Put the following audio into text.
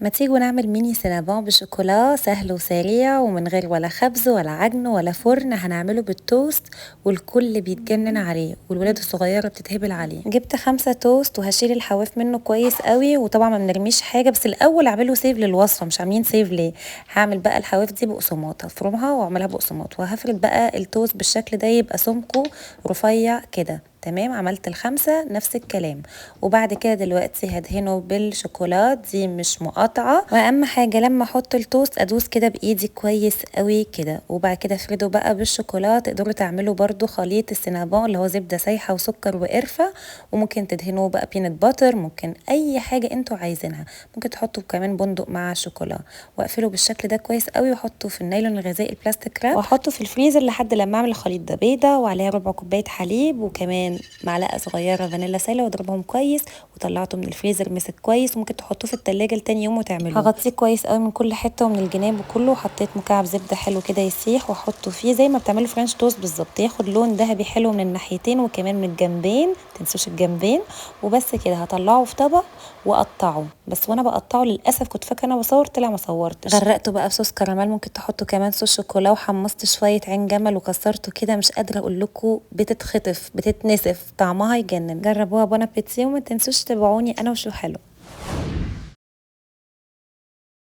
ما تيجوا نعمل ميني سينابون بالشوكولا سهل وسريع ومن غير ولا خبز ولا عجن ولا فرن. هنعمله بالتوست والكل بيتجنن عليه والولاد الصغيره بتتهبل عليه. جبت 5 توست وهشيل الحواف منه كويس قوي، وطبعا ما بنرميش حاجه، بس الاول اعمله سيف للوصفه. مش عاملين سيف ليه؟ هعمل بقى الحواف دي بقسماط، هفرمها واعملها بقسماط، وهفرد بقى التوست بالشكل ده يبقى سمكه رفيع كده. تمام، عملت ال5 نفس الكلام. وبعد كده دلوقتي هدهنه بالشوكولات دي مش مقاطعه، واهم حاجه لما احط التوست ادوس كده بايدي كويس قوي كده، وبعد كده افرده بقى بالشوكولات. تقدروا تعملوا برده خليط السينابون اللي هو زبده سايحه وسكر وقرفه، وممكن تدهنوه بقى بينت باتر، ممكن اي حاجه انتوا عايزينها. ممكن تحطوا كمان بندق مع الشوكولا، واقفله بالشكل ده كويس قوي، واحطه في النايلون الغذائي البلاستيك راب، واحطه في الفريزر لحد لما اعمل الخليط ده. بيضه وعليها ربع كوبايه حليب وكمان معلقه صغيره فانيلا سايله، واضربهم كويس وطلعته من الفريزر مسك كويس. وممكن تحطوه في التلاجة لتاني يوم وتعملوه. هغطيه كويس قوي من كل حته ومن الجناب وكله، وحطيت مكعب زبده حلو كده يسيح، واحطه فيه زي ما بتعملوا فرنش توست بالظبط، ياخد لون ذهبي حلو من الناحيتين وكمان من الجنبين، متنسوش الجنبين. وبس كده هطلعه في طبق واقطعه. بس وانا بقطعه للاسف كنت فاكره انا بصور، طلع ما صورتش. غرقته بقى في صوص كراميل، ممكن تحطوا كمان صوص شوكولا، وحمصت شويه عين جمل وكسرته كده. مش قادره اقول لكم بتتخطف بتتنسف، طعمها يجنن. جربوها، بون ابيتسي، وما تنسوش تتابعوني انا وشو حلو.